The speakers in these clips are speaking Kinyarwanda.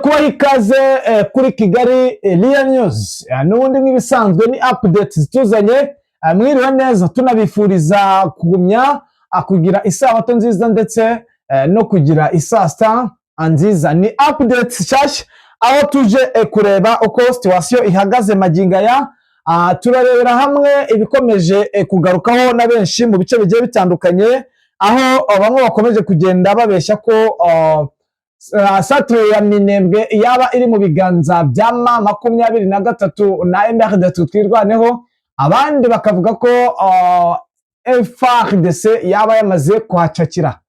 kubaha ikaze kuri Kigali Real News. N'ubundi nk'ibisanzwe ni updates zituzanye, mwiriwe neza, tunabifuriza kugumya kugira isabato nziza ndetse no kugira isasta nziza. Ni updates nshyashya aho tuje kureba uko situation ihagaze maginga ya turarebera hamwe ibikomeje kugarukaho na benshi mu bice bigiye bitandukanye, aho bamwe bakomeje kugenda babeshya ko Centre ya Minembwe yaba iri mu biganza bya M23 na MRD twirwaneho, abandi bakavuga ko FARDC yaba yamaze kuhacakira.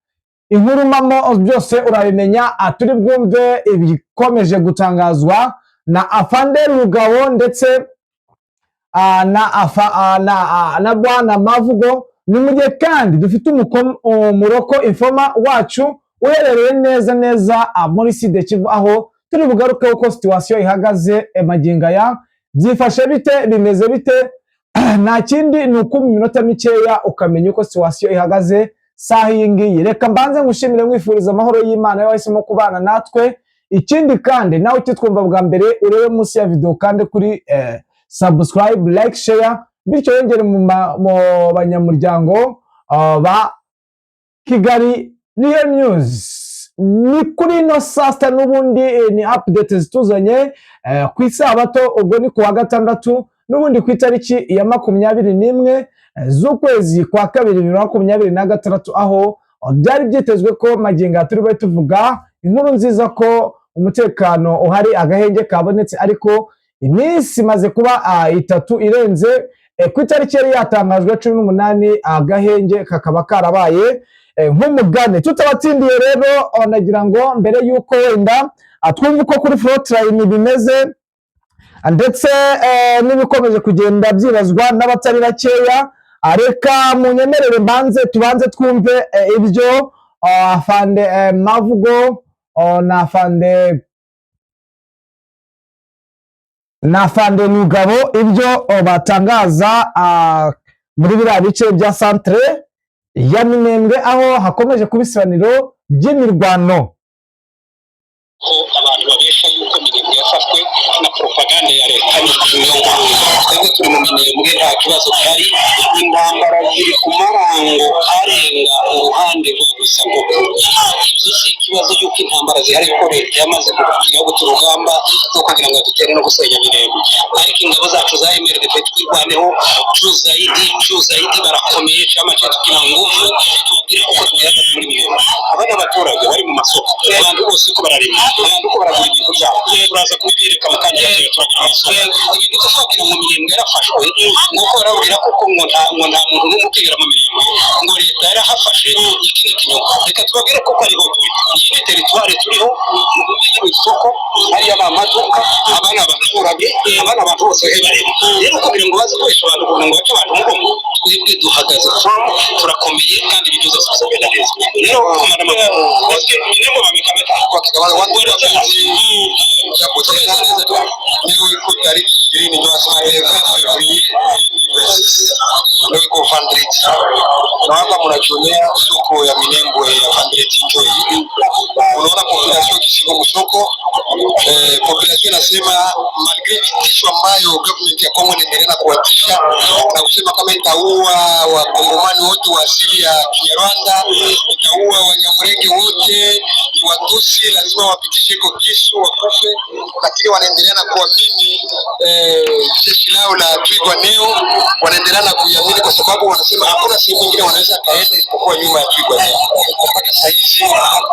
Inkuru mamo byose urabimenya, turi bwumve ibikomeje gutangazwa na Afande Rugabo ndetse na Bwana Mavugo. Ni mu gihe kandi dufite umuroko informa wacu uherereye neza muri Sud Kivu, aho turi bugaruke uko situation ihagaze maginga ya byifashe bite, bimeze bite. Nta kindi ni uko mu minota mikeya ukamenya uko situation ihagaze saha yingiye. Reka mbanze ngushimire mwifuriza amahoro y'Imana yahisemo kubana natwe. Ikindi kandi nawe utitwumva bwa mbere urebe munsi ya video kandi kuri subscribe, like, share, bityo yongere mu banyamuryango ba Kigali Real News. Ni kuri no sasta n'ubundi ni updates zituzanye ku isabato, ubwo ni ku wa gatandatu n'ubundi ku itariki ya 21 z'ukwezi kwa 2026, aho byari byitezwe ko maginga turi bari tuvuga inkuru nziza ko umutekano uhari, agahenge kabonetse, ariko iminsi maze kuba 3 irenze ku itariki yari yatangajwe 18 agahenge kakaba karabaye nk'umugane. Tutabatsindiye rero nagira ngo mbere yuko wenda twumva uko kuri frontline bimeze ndetse n'ibikomeje kugenda byibazwa n'abatari bakeya, reka munyemerere tubanze twumve ibyo Afande Mavugo na Afande Rugabo ibyo batangaza muri biriya bice bya Centre ya Minembwe, aho hakomeje kubisobanuro by'imirwano ko abantu babesha yuko Minembwe yafashwe na propaganda ya leta y'ikinyoma. Twebwe turi mu Minembwe, nta kibazo gihari, intambara ziri ku marango arenga uruhande rwo gusa koko. Ibyo si ikibazo yuko intambara zihari ko leta yamaze kugira guta urugamba no kugira ngo dutere no gusenya Minembwe, ariko ingabo zacu za MRD twirwaneho Juzaidi barakomeye cyama cyo tugira ngufu tubwire uko twihagaze muri Minembwe. Abana abaturage bari mu masoko, abantu bose ko bararima, abantu ko baragura ibintu byabo, turaza kubireka bakanje turagira amasoko. Ibintu twagira mu Minembwe yarafashwe nguko barabwira koko ngo nta muntu n'umukigera mu Minembwe, ngo leta yarahafashe ikindi kinyoma. Reka tubabwire koko ari bose iyi ni territoire turiho mu isoko, ari abamaduka, abana abaturage, abana abantu bose bareba. Rero ko biri ngo bazi kwesha abantu ngo bace abantu mugongo, twebwe duhagaze turakomeye kandi ibintu byose bizagenda neza. Rero komanda Mavugo bose nimbo bamikameta kwa kigabana wagwira cyane cyabutse neza niwe ko ari ni ndo asmareva ndio ko Vandrit na hapa mnachonea soko ya Minembwe ya Vandrit njoo hivi, unaona population kisiko msoko. Population nasema malgré vitisho ambayo government ya Kongo inaendelea kuwatisha na kusema kama itaua wakongomani wote wa asili ya Kinyarwanda, itaua Wanyamulenge wote ni Watusi, lazima wapitishe kwa kisu wakufe, lakini wanaendelea na kuamini jeshi lao la Twirwaneho, wanaendelea na kuamini kwa sababu wanasema hakuna sehemu nyingine wanaweza kaenda isipokuwa nyuma ya Twirwaneho. Sasa hizi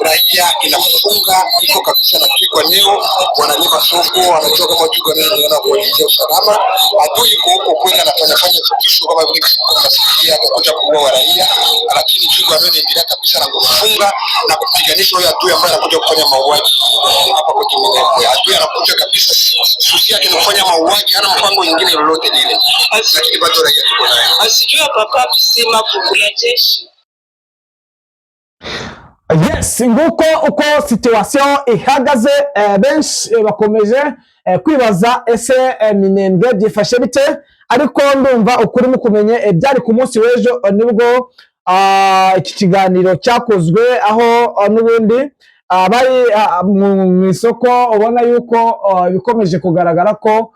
raia inafunga iko kabisa na Twirwaneho, wanalima soko, wanajua kama Twirwaneho ndio wanakuwajia usalama. Adui yuko huko kwenda anafanya vitisho kama vile kusikia atakuja kuua raia, lakini Twirwaneho inaendelea kabisa na kufunga na kupiganisha huyo adui ambaye anakuja kufanya mauaji hapa kwa Minembwe. Adui anakuja kabisa, susi yake kufanya mauaji, hana mpango mwingine lolote lile, lakini bado raia tuko naye. Asijua papa kusema kukula jeshi. Yes, nguko uko situation ihagaze. Benshi bakomeje kwibaza ese Minembwe byifashe bite, ariko ndumva ukuri mukumenye byari ku munsi w'ejo nibwo iki kiganiro cyakozwe, aho n'ubundi bari mu isoko, ubona yuko bikomeje kugaragara ko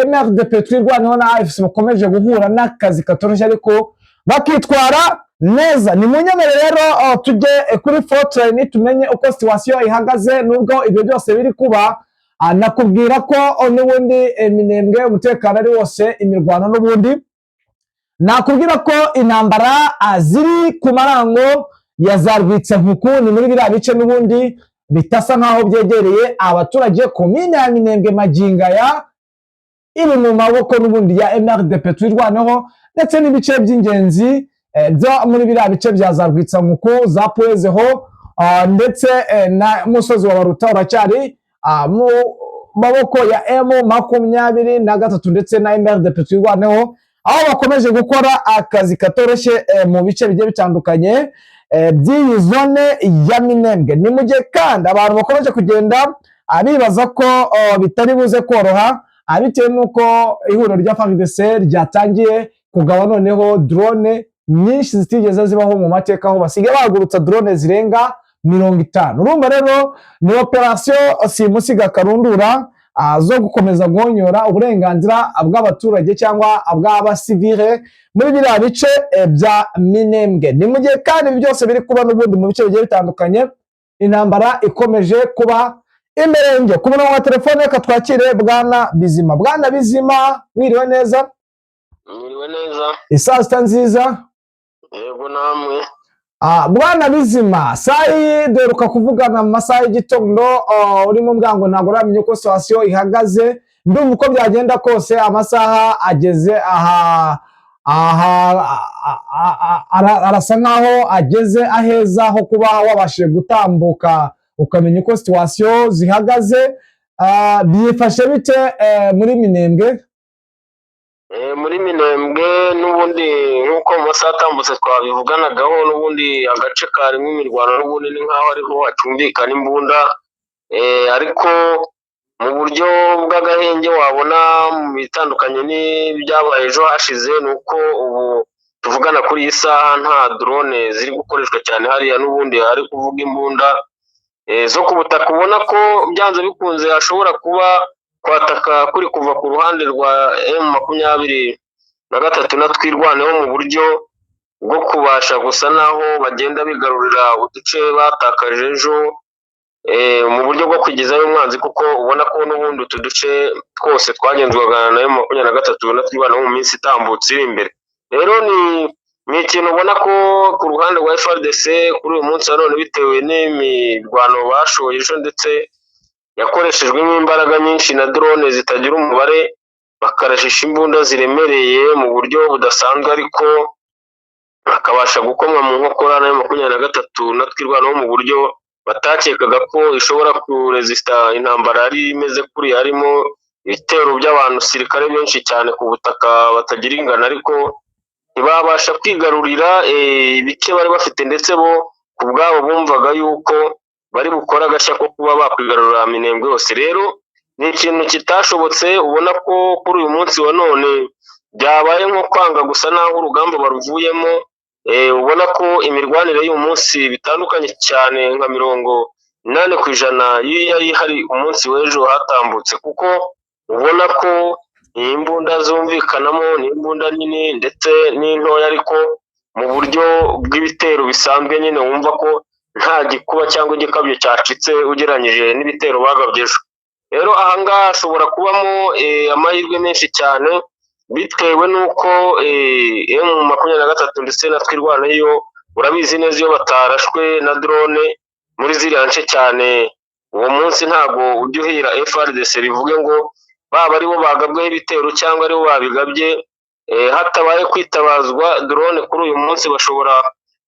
MRDP twirwaneho na AFC bakomeje guhura n'akazi katoroshye ariko bakitwara neza. Ni munyemere rero tujye kuri Fortran tumenye uko situation ihagaze, nubwo ibyo byose biri kuba nakubwira ko n'ubundi Minembwe umutekano ari wose, imirwano n'ubundi nakubwira ko intambara ziri ku marango ya za Rwitsankuku, ni muri biriya bice n'ubundi bitasa nkaho byegereye abaturage. Komine ya Minembwe magingaya iri mu maboko n'ubundi ya MRDP twirwaneho, ndetse n'ibice by'ingenzi byo muri biriya bice bya za Rwitsankuku, za Pwezeho ndetse na musozi wa Baruta uracyari mu maboko ya M23 ndetse na MRDP twirwaneho, aho bakomeje gukora akazi katoroshye mu bice bigiye bitandukanye by'iyi zone ya Minembwe. Ni mu gihe kandi abantu bakomeje kugenda bibaza ko bitari buze koroha, bitewe n'uko ihuriro rya FARDC ryatangiye kugaba noneho drone nyinshi zitigeze zibaho mu mateka, aho basigaye bahagurutsa drone zirenga 50. Urumva rero ni operation simusiga karundura zo gukomeza guhonyora uburenganzira bw'abaturage cyangwa bw'abasivile muri biriya bice bya Minembwe. Ni mu gihe kandi byose biri kuba n'ubundi mu bice bigiye bitandukanye, intambara ikomeje kuba imerenge. Ku murongo wa telefone reka twakire Bwana Bizima. Bwana Bizima, wiriwe neza? Mwiriwe neza. Isaa sita nziza? Yego namwe. Bwana Bizima, sayi duheruka kuvugana mu masaha y'igitondo, urimo mbwango ntabwo uramenye uko situation ihagaze. Ndumva uko byagenda kose amasaha ageze arasa nkaho ageze aheza ho kuba wabashije gutambuka ukamenya uko situation zihagaze. Byifashe bite muri Minembwe? Muri Minembwe n'ubundi nk'uko mu masaha atambutse twabivuganagaho, n'ubundi agace karimo imirwano n'ubundi ni nkaho ariho hacumbikana imbunda, ariko mu buryo bw'agahenge wabona mu bitandukanye n'ibyabaye ejo hashize, ni uko ubu tuvugana kuri iyi saha nta drone ziri gukoreshwa cyane hariya, n'ubundi hari kuvuga imbunda zo ku butaka. Ubona ko byanze bikunze hashobora kuba kwataka kuri kuva ku ruhande rwa M23 na twirwaneho mu buryo bwo kubasha gusa naho bagenda bigarurira uduce batakaje ejo, mu buryo bwo kwigizayo umwanzi, kuko ubona ko n'ubundi utu duce twose twagenzurwaga na M23 na twirwaneho mu minsi itambutse iri imbere. Rero ni ikintu ubona ko ku ruhande rwa FARDC kuri uyu munsi none, bitewe n'imirwano bashoye ejo ndetse yakoreshejwemo imbaraga nyinshi na drone zitagira umubare, bakarashisha imbunda ziremereye mu buryo budasanzwe, ariko bakabasha gukomwa mu nkokora na M23 na twirwaneho mu buryo batakekaga ko ishobora kuresista intambara yari imeze kuri. Harimo ibitero by'abantu sirikare benshi cyane ku butaka batagira ingano, ariko ntibabasha kwigarurira ibice bari bafite, ndetse bo ku bwabo bumvaga yuko bari bukora agashya ko kuba bakwigarurira Minembwe yose. Rero ni ikintu kitashobotse. Ubona ko kuri uyu munsi wa none byabaye nko kwanga gusa naho urugamba baruvuyemo. Ubona ko imirwanire y'uyu munsi bitandukanye cyane nka 80% yari hari umunsi w'ejo hatambutse, kuko ubona ko imbunda zumvikanamo ni imbunda nini ndetse n'intoya, ariko mu buryo bw'ibitero bisanzwe nyine wumva ko nta gikuba cyangwa igikabyo cyacitse ugereranyije n'ibitero bagabye ejo. Rero ahangaha hashobora kubamo amahirwe menshi cyane, bitewe n'uko M23 ndetse na twirwaneho urabizi neza iyo batarashwe na drone muri ziriya nce cyane, uwo munsi ntabwo ujya uhira FARDC bivuge ngo baba aribo bagabweho ibitero cyangwa aribo babigabye, hatabaye kwitabazwa drone kuri uyu munsi bashobora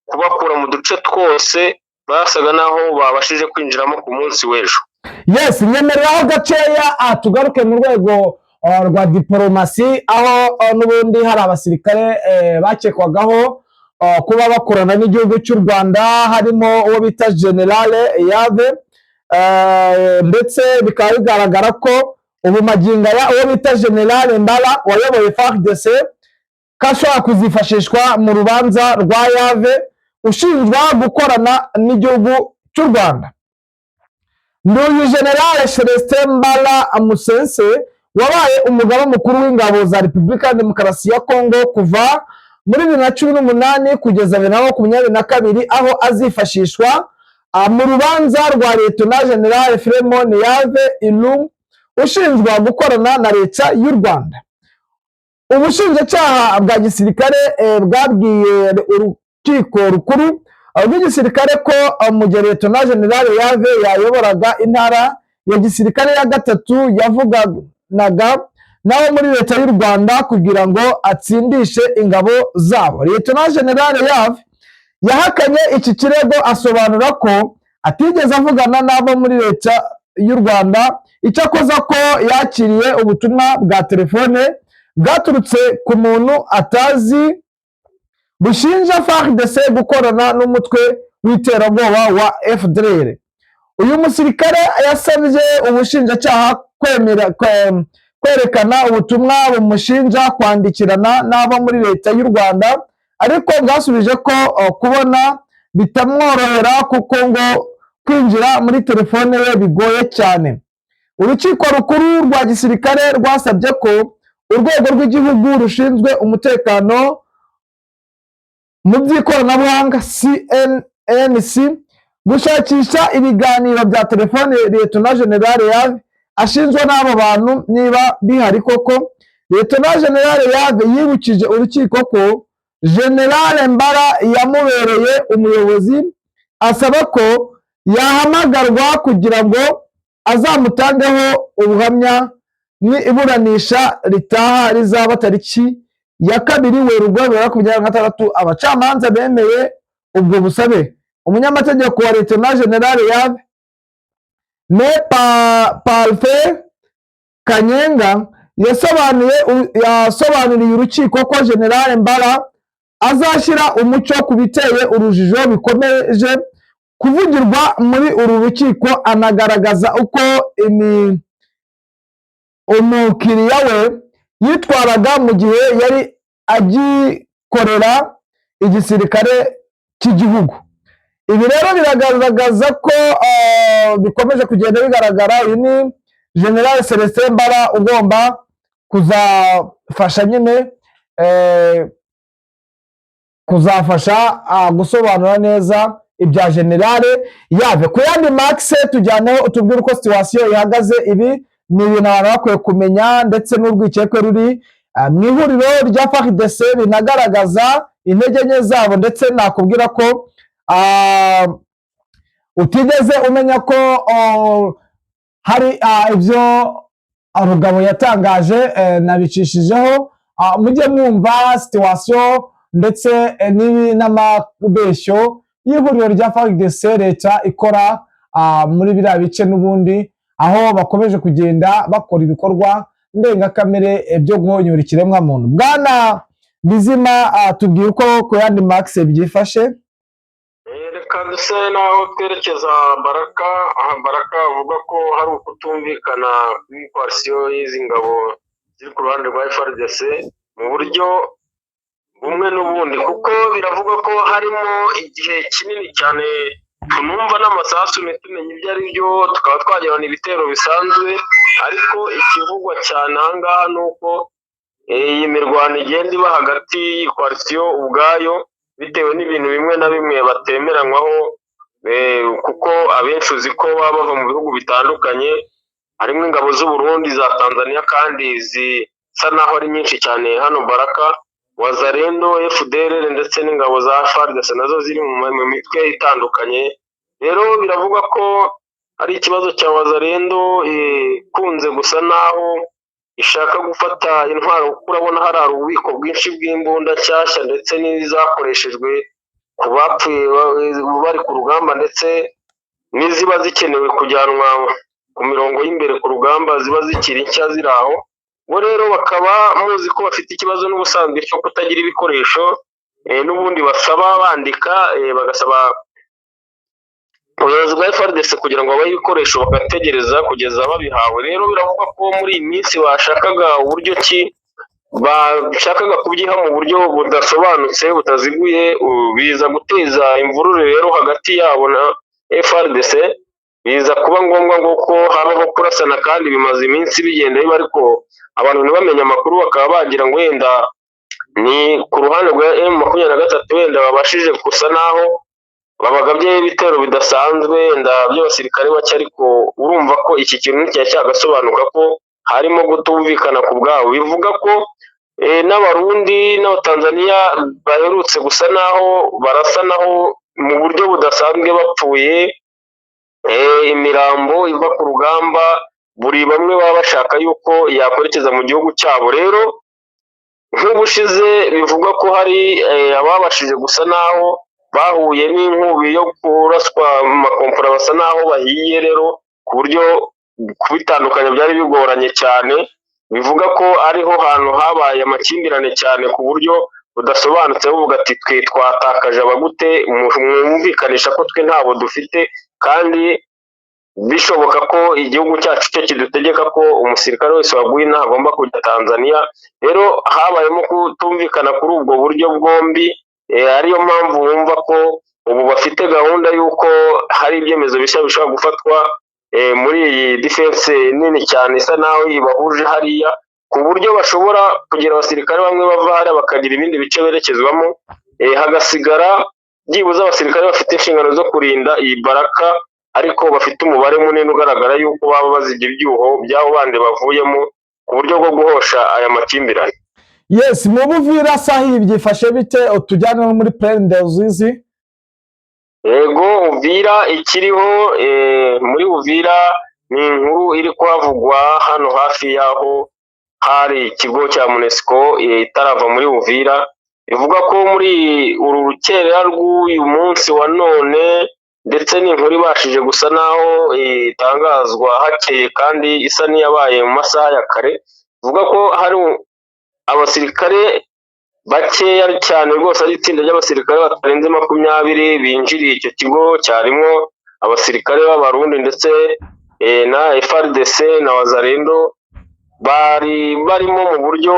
kubakura mu duce twose basaga naho babashije kwinjiramo ku munsi w'ejo. Yes, nyemereraho gaceya tugaruke mu rwego rwa diplomasi, aho n'ubundi hari abasirikare bakekwagaho kuba bakorana n'igihugu cy'u Rwanda, harimo uwo bita Generale Yave, ndetse bikaba bigaragara ko ubu magingaya uwo bita Generale Mbala wayoboye FARDC kashobora kuzifashishwa mu rubanza rwa Yave ushinjwa gukorana n'igihugu cy'u Rwanda. Nduyu General Celestin Mbala Amusense wabaye umugaba mukuru w'ingabo za Repubulika ya Demokarasi ya Kongo kuva muri 2018 kugeza 2022 aho azifashishwa mu rubanza rwa Lieutenant General Filemon Yave Ilum ushinjwa gukorana na leta y'u Rwanda. Ubushinjacyaha bwa gisirikare bwabwiye urukiko rukuru rw'igisirikare ko mu gihe Lieutenant General Yave yayoboraga intara ya gisirikare ya gatatu yavuganaga naho muri leta y'u Rwanda kugira ngo atsindishe ingabo zabo. Lieutenant General Yave yahakanye iki kirego asobanura ko atigeze avugana n'abo muri leta y'u Rwanda, icyakoza ko yakiriye ubutumwa bwa telefone bwaturutse ku muntu atazi bushinja FARDC gukorana n'umutwe w'iterabwoba wa FDLR. Uyu musirikare yasabye ubushinjacyaha kwerekana ubutumwa bumushinja kwandikirana n'abo muri leta y'u Rwanda, ariko bwasubije ko kubona bitamworohera kuko ngo kwinjira muri telefone ye bigoye cyane. Urukiko rukuru rwa gisirikare rwasabye ko urwego rw'igihugu rushinzwe umutekano mu by'ikoranabuhanga CNNC gushakisha ibiganiro bya telefone Lieutenant General Yave ashinjwa n'abo bantu niba bihari koko. Lieutenant General Yave yibukije urukiko ko General Mbala yamubereye umuyobozi, asaba ko yahamagarwa kugira ngo azamutangeho ubuhamya mu iburanisha ritaha rizaba tariki ya 2 Werurwe 2026. Abacamanza bemeye ubwo busabe. Umunyamategeko wa Lieutenant General Yave Parfait Kanyenga yasobanuriye urukiko ko General Mbala azashyira umucyo ku biteye urujijo bikomeje kuvugirwa muri uru rukiko, anagaragaza uko umukiriya we yitwaraga mu gihe yari agikorera igisirikare cy'igihugu. Ibi rero biragaragaza ko bikomeje kugenda bigaragara. Uyu ni General Celestin Mbala ugomba kuzafasha nyine gusobanura neza ibya General Yave. Ku yandi Max tujyaneho utubwire uko situation ihagaze. Ibi ni ibintu abantu bakwiye kumenya, ndetse n'urwikekwe ruri mu ihuriro rya FARDC binagaragaza intege nke zabo, ndetse nakubwira ko utigeze umenya ko hari ibyo Rugabo yatangaje nabicishijeho. Mujye mwumva situation ndetse n'amabeshyo y'ihuriro rya FARDC leta ikora muri biriya bice n'ubundi, aho bakomeje kugenda bakora ibikorwa ndengakamere byo guhonyura ikiremwa muntu. Bwana Bizima tubwiye uko ku yandi Max byifashe. Reka duse naho twerekeza Baraka. Baraka avuga ko hari ukutumvikana kw'ikoalisiyo y'izi ngabo ziri ku ruhande rwa FARDC mu buryo bumwe n'ubundi, kuko biravuga ko harimo igihe kinini cyane tunumva n'amasasu ntitumenye ibyo ari byo, tukaba twagirana ibitero bisanzwe, ariko ikivugwa cyane ahangaha ni uko iyi mirwano igenda iba hagati y'ikoalisiyo ubwayo bitewe n'ibintu bimwe na bimwe batemeranywaho, kuko abenshi uzi ko baba bava mu bihugu bitandukanye, harimo ingabo z'u Burundi, za Tanzania kandi zisa naho ari nyinshi cyane hano Baraka, Wazalendo, FDLR ndetse n'ingabo za FARDC nazo ziri mu mitwe itandukanye. Rero biravuga ko hari ikibazo cya Wazalendo ikunze gusa naho ishaka gufata intwaro, kuko urabona hari ububiko bwinshi bw'imbunda nshyashya ndetse n'izakoreshejwe ku bapfuye bari ku rugamba, ndetse n'iziba zikenewe kujyanwa ku mirongo y'imbere ku rugamba ziba zikiri nshya ziri aho. Bo rero bakaba muzi ko bafite ikibazo n'ubusanzwe cyo kutagira ibikoresho, n'ubundi basaba bandika bagasaba ubuyobozi bwa FARDC kugira ngo babahe ibikoresho bagategereza kugeza babihawe. Rero biravuga ko muri iyi minsi bashakaga uburyo ki bashakaga kubyiha mu buryo budasobanutse butaziguye, biza guteza imvururu rero hagati yabo na FARDC, biza kuba ngombwa ngo ko habaho kurasana kandi bimaze iminsi bigenda biba, ariko abantu ntibamenye amakuru bakaba bagira ngo wenda ni ku ruhande rwa M23 wenda babashije gusa naho babagabye ibitero bidasanzwe wenda by'abasirikare bake, ariko urumva ko iki kintu nticyari cyagasobanuka ko harimo gutumvikana ku bwabo. Bivuga ko n'Abarundi n'Abatanzania baherutse gusa naho barasanaho mu buryo budasanzwe bapfuye imirambo iva ku rugamba, buri bamwe baba bashaka yuko yakwerekeza mu gihugu cyabo. Rero nk'ubushize bivugwa ko hari ababashije gusa naho bahuye n'inkubi yo kuraswa mu makompora basa naho bahiye, rero ku buryo kubitandukanya byari bigoranye cyane. Bivuga ko ariho hantu habaye amakimbirane cyane ku buryo budasobanutse, buvuga ati twe twatakaje abagute, mwumvikanisha ko twe ntabo dufite, kandi bishoboka ko igihugu cyacu cyo kidutegeka ko umusirikare wese waguye inaha agomba kujya Tanzania. Rero habayemo kutumvikana kuri ubwo buryo bwombi, ariyo mpamvu wumva ko ubu bafite gahunda y'uko hari ibyemezo bishya bishobora gufatwa muri iyi defense nini cyane isa naho ibahuje hariya, ku buryo bashobora kugira abasirikare bamwe bava hariya bakagira ibindi bice berekezwamo, hagasigara byibuze abasirikare bafite inshingano zo kurinda iyi baraka, ariko bafite umubare munini ugaragara yuko baba bazijya ibyuho by'abo bandi bavuyemo ku buryo bwo guhosha aya makimbirane. Yes, mu Buvira sahi byifashe bite? Utujyane no muri Plaine des Ruzizi. Yego, Uvira ikiriho muri Uvira ni inkuru iri kuhavugwa hano hafi y'aho hari ikigo cya UNESCO itarava muri Uvira. Ivuga ko muri uru rukerera rw'uyu munsi wa none, ndetse n'inkuru ibashije gusa naho itangazwa hakeye kandi isa n'iyabaye mu masaha ya kare. Ivuga ko hari abasirikare bakeya cyane rwose, ari itsinda ry'abasirikare batarenze 20 binjiriye icyo kigo, cyarimo abasirikare b'Abarundi ndetse na FARDC na Wazalendo, bari barimo mu buryo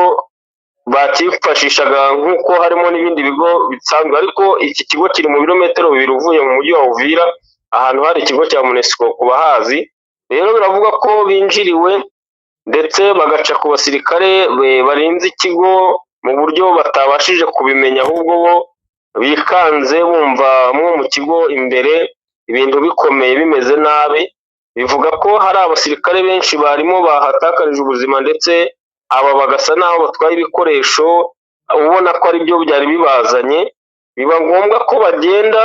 bakifashishaga nk'uko harimo n'ibindi bigo bisanzwe, ariko iki kigo kiri mu birometero 2 uvuye mu mujyi wa Uvira, ahantu hari ikigo cya UNESCO ku bahazi. Rero biravuga ko binjiriwe ndetse bagaca ku basirikare barinze ikigo mu buryo batabashije kubimenya, ahubwo bo bikanze bumva mwo mu kigo imbere ibintu bikomeye bimeze nabi. Bivuga ko hari abasirikare benshi barimo bahatakarije ubuzima, ndetse aba bagasa naho batwaye ibikoresho ubona ko ari byo byari bibazanye. Biba ngombwa ko bagenda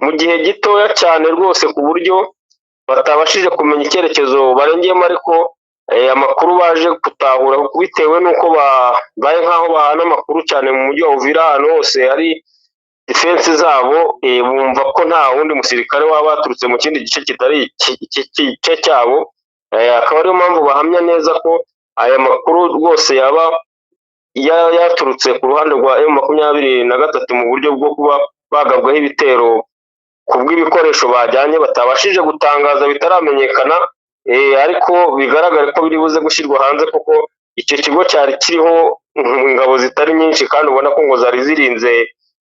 mu gihe gitoya cyane rwose ku buryo batabashije kumenya icyerekezo barengeyemo, ariko amakuru baje gutahura bitewe n'uko babaye nk'aho bahana amakuru cyane mu mujyi wa Uvira, ahantu hose hari defense zabo, bumva ko nta wundi musirikare waba baturutse mu kindi gice kitari igice cyabo. Akaba ariyo mpamvu bahamya neza ko aya makuru rwose yaba yaturutse ku ruhande rwa M23 mu buryo bwo kuba bagabwaho ibitero ku bw'ibikoresho bajyanye batabashije gutangaza bitaramenyekana, ariko bigaragara ko biri buze gushyirwa hanze, kuko icyo kigo cyari kiriho ingabo zitari nyinshi kandi ubona ko ngo zari zirinze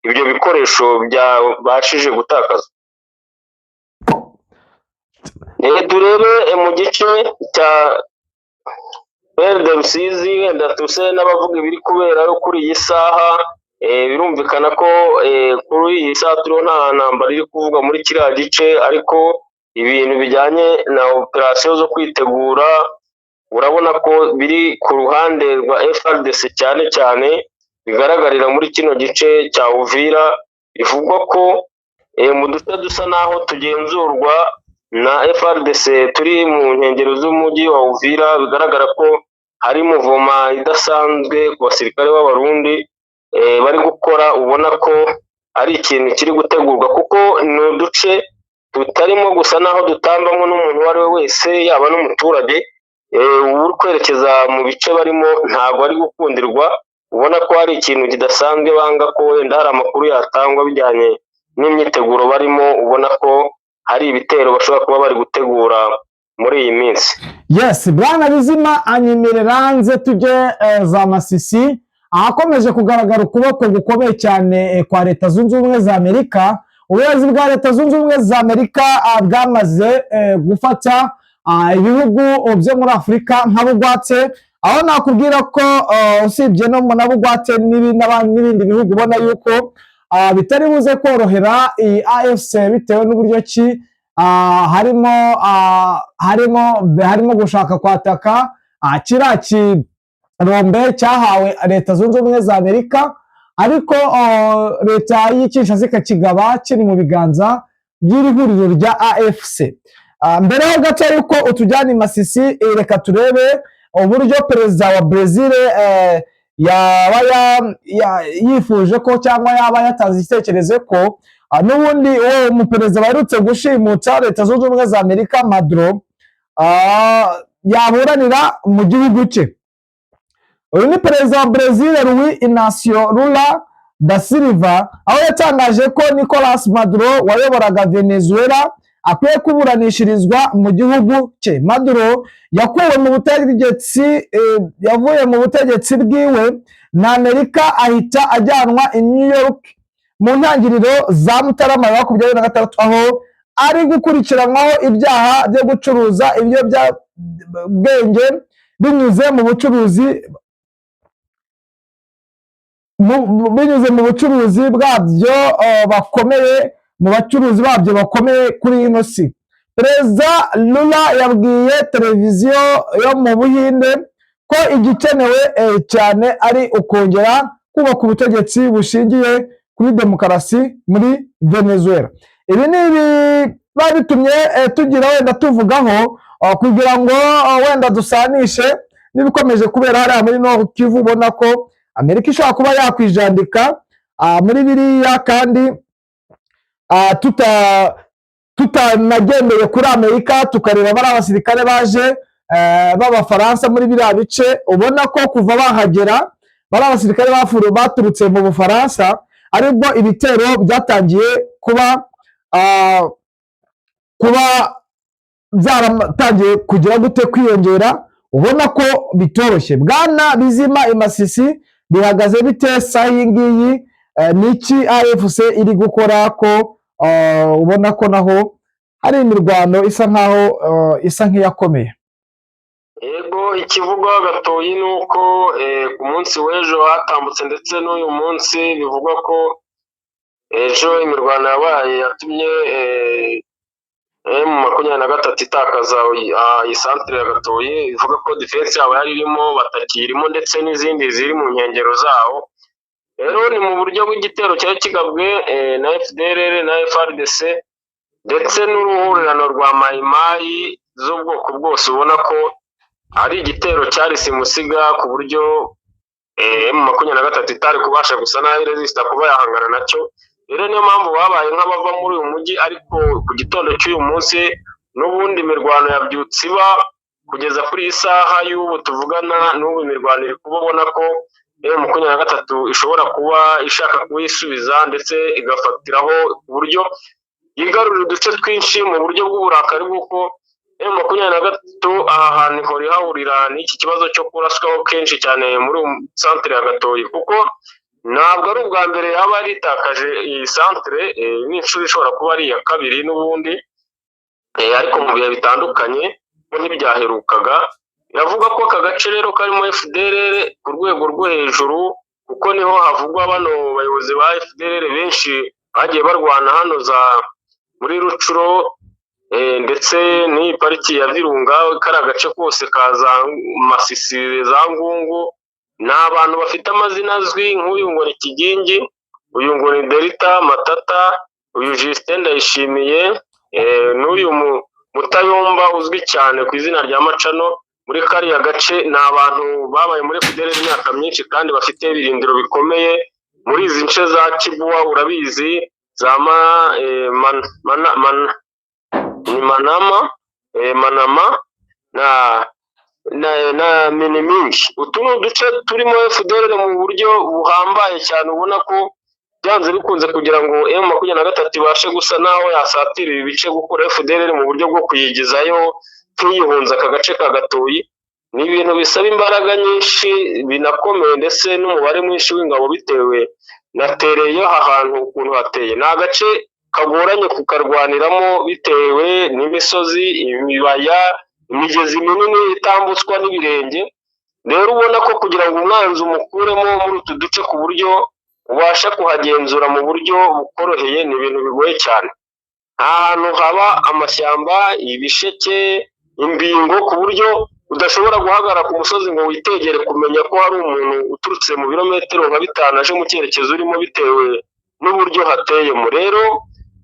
ibyo bikoresho byabashije gutakaza. Turebe mu gice cya Plaine des Rusizi, wenda tuse n'abavuga ibiri kubera kuri iyi saha. Birumvikana ko kuri iyi saha turiho nta ntambara iri kuvuga muri kiriya gice, ariko ibintu bijyanye na operasiyo zo kwitegura urabona ko biri ku ruhande rwa FARDC cyane cyane, bigaragarira muri kino gice cya Uvira. Bivugwa ko mu duce dusa naho tugenzurwa na FARDC turi mu nkengero z'umujyi wa Uvira, bigaragara ko hari muvoma idasanzwe ku basirikare b'Abarundi bari gukora. Ubona ko ari ikintu kiri gutegurwa, kuko ni uduce tutarimo gusa naho dutambamo n'umuntu uwo ari we wese, yaba n'umuturage uri kwerekeza mu bice barimo ntabwo ari gukundirwa. Ubona ko hari ikintu kidasanzwe, banga ko wenda hari amakuru yatangwa bijyanye n'imyiteguro barimo. Ubona ko hari ibitero bashobora kuba bari gutegura muri iyi minsi. Yes, Bwana Bizima anyemerera nze tujye za Masisi, ahakomeje kugaragara ukuboko gukomeye cyane kwa Leta Zunze Ubumwe za Amerika. ubuyobozi bwa Leta Zunze Ubumwe za Amerika bwamaze gufata ibihugu byo muri Afurika nk'abugwate, aho nakubwira ko usibye no mu nabugwate n'ibindi bihugu ubona yuko bitari buze korohera iyi AFC bitewe n'uburyo ki harimo gushaka kwataka kiriya kirombe cyahawe Leta Zunze Ubumwe za Amerika, ariko leta y'Kinshasa ikakigaba kiri mu biganza by'iri huriro rya AFC. Mbere ho gato yuko utujyana i Masisi, reka turebe uburyo perezida wa Brazil yaba yifuje ko cyangwa yaba yatanze igitekerezo ko n'ubundi uwo muperezida baherutse gushimuta Leta Zunze Ubumwe za Amerika Maduro yaburanira mu gihugu cye. Uyu ni perezida wa Brazil Luiz Inácio Lula da Silva, aho yatangaje ko Nicolas Maduro wayoboraga Venezuela akwiye kuburanishirizwa mu gihugu cye. Maduro yavuye mu butegetsi bwiwe na Amerika ahita ajyanwa i New York mu ntangiriro za Mutarama 2026, aho ari gukurikiranwaho ibyaha byo gucuruza ibiyobyabwenge binyuze mu bucuruzi bwabyo bakomeye, mu bacuruzi babyo bakomeye kuri ino si. Perezida Lula yabwiye televiziyo yo mu Buhinde ko igikenewe cyane ari ukongera kubaka ubutegetsi bushingiye kuri demokarasi muri Venezuela. Ibi ni biba bitumye tugira wenda tuvugaho kugira ngo wenda dusanishe n'ibikomeje kubera hariya muri Nord Kivu. Ubona ko Amerika ishobora kuba yakwijandika muri biriya, kandi tutanagendeye kuri Amerika tukareba bari abasirikare baje b'Abafaransa muri biriya bice. Ubona ko kuva bahagera bari abasirikare baturutse mu Bufaransa, aribwo ibitero byatangiye kuba byaratangiye kugira gute kwiyongera. Ubona ko bitoroshye. Bwana Bizima i Masisi bihagaze bite saha iyi ngiyi? Niki AFC iri gukora ko ubona ko naho hari imirwano isa nk'iyakomeye? Yego, ikivugwa gatoyi ni uko ku munsi w'ejo hatambutse ndetse n'uyu munsi bivugwa ko ejo imirwano yabaye yatumye M23 itakaza iyi santere ya Gatoyi. Ivuga ko defense yabo yari irimo batakirimo ndetse n'izindi ziri mu nkengero zaho. Rero ni mu buryo bw'igitero cyari kigabwe na FDLR na FARDC ndetse n'uruhurirano rwa mayimayi z'ubwoko bwose. Ubona ko ari igitero cyari simusiga ku buryo M23 itari kubasha gusa naho resista kuba yahangana nacyo. Rero niyo mpamvu babaye nk'abava muri uyu mujyi, ariko ku gitondo cy'uyu munsi n'ubundi imirwano yabyutse iba kugeza kuri iyi saha y'ubu tuvugana. n'ubu imirwano iri kuba, ubona ko M23 ishobora kuba ishaka kuyisubiza ndetse igafatiraho ku buryo yigarurira uduce twinshi mu buryo bw'uburakari, bw'uko M23 aha hantu ihora ihahurira n'iki kibazo cyo kuraswaho kenshi cyane muri santere ya Gatoyi, kuko ntabwo ari ubwa mbere yaba yaritakaje iyi santere. N'inshuro ishobora kuba ari iya kabiri n'ubundi, ariko mu bihe bitandukanye ntibyaherukaga. Iravuga ko aka gace rero karimo FDLR ku rwego rwo hejuru, kuko niho havugwa bano bayobozi ba FDLR benshi bagiye barwana hano za muri Rucuro ndetse n'iyi pariki ya Virunga. Kari agace kose kaza Masisi za Ngungu, ni abantu bafite amazina azwi. Nk'uyu ngo ni Kigingi, uyu ngo ni Delta Matata, uyu Justin Ndayishimiye, n'uyu Mutayomba uzwi cyane ku izina rya Macano. Muri kariya gace ni abantu babaye muri FDLR imyaka myinshi kandi bafite ibirindiro bikomeye muri izi nce za Kibuwa, urabizi, za Manama na Minimingi. Utu ni uduce turimo FDLR mu buryo buhambaye cyane. Ubona ko byanze bikunze kugira ngo M23 ibashe gusa naho yasatira ibi bice, gukora FDLR mu buryo bwo kuyigezayo ntiyihunza aka gace ka Gatoyi. Ni ibintu bisaba imbaraga nyinshi binakomeye ndetse n'umubare mwinshi w'ingabo, bitewe na tereye aha hantu ukuntu hateye. Ni agace kagoranye kukarwaniramo bitewe n'imisozi, ibibaya, imigezi minini itambutswa n'ibirenge. Rero ubona ko kugira ngo umwanzi umukuremo muri utu duce ku buryo ubasha kuhagenzura mu buryo bukoroheye ni ibintu bigoye cyane. Nta hantu haba amashyamba, ibisheke, imbingo ku buryo udashobora guhagarara ku musozi ngo witegere kumenya ko hari umuntu uturutse mu birometero nka 5 aje mu cyerekezo urimo bitewe n'uburyo hateyemo. Rero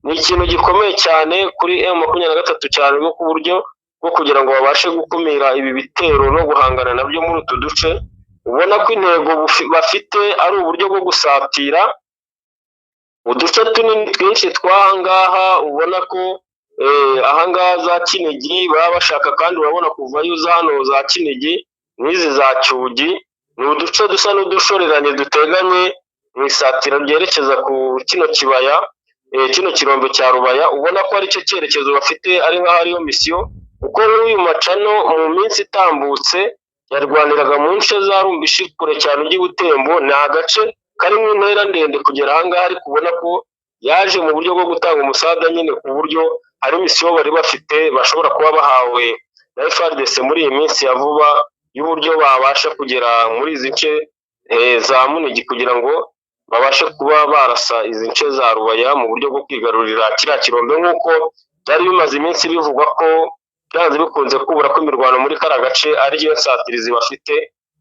ni ikintu gikomeye cyane kuri M23 cyane bwo ku buryo bwo kugira ngo babashe gukumira ibi bitero no guhangana nabyo muri utu duce. Ubona ko intego bafite ari uburyo bwo gusatira uduce tunini twinshi twahangaha. Ubona ko ahangaha za Kinigi baba bashaka, kandi urabona kuvayo uza hano za Kinigi n'izi za Cyugi ni uduce dusa n'udushoreranye duteganye mu isatira ryerekeza ku kino kibaya, kino kirombe cya Rubaya. Ubona ko ari cyo cyerekezo bafite, ari nk'aho ariyo misiyo, kuko n'uyu Macano mu minsi itambutse yarwaniraga mu nce za Rumbishi kure cyane ujya i Butembo. Ni agace kari mu ntera ndende kugera ahangaha, ariko ubona ko yaje mu buryo bwo gutanga umusada nyine, ku buryo hari misiyo bari bafite bashobora kuba bahawe na FARDC muri iyi minsi ya vuba y'uburyo babasha kugera muri izi nce za Munigi kugira ngo babashe kuba barasa izi nce za Rubaya mu buryo bwo kwigarurira kiriya kirombe, nk'uko byari bimaze iminsi bivugwa ko byanze bikunze kubura ko imirwano muri kara gace ariyo nsatirizi bafite.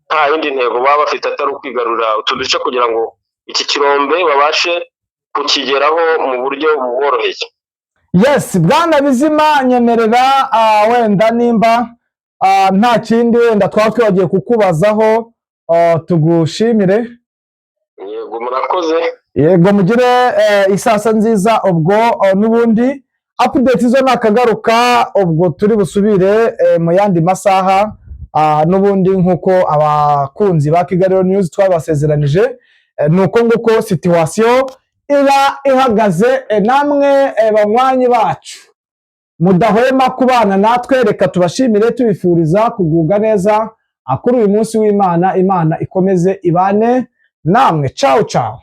Nta yindi ntego baba bafite atari ukwigarurira utu duce kugira ngo iki kirombe babashe kukigeraho mu buryo buboroheye. Yes, Bwana Bizima, nyemerera wenda nimba nta kindi wenda twaba twagiye kukubazaho tugushimire. Yego, murakoze. Yego, mugire isasa nziza. Ubwo n'ubundi update zo nakagaruka, ubwo turi busubire mu yandi masaha. N'ubundi nkuko abakunzi ba Kigali News twabasezeranije, nuko nguko situation iba ihagaze. Namwe banywanyi bacu mudahwema kubana natwe, reka tubashimire tubifuriza kugubwa neza kuri uyu munsi w'Imana. Imana ikomeze ibane namwe. Ciao ciao.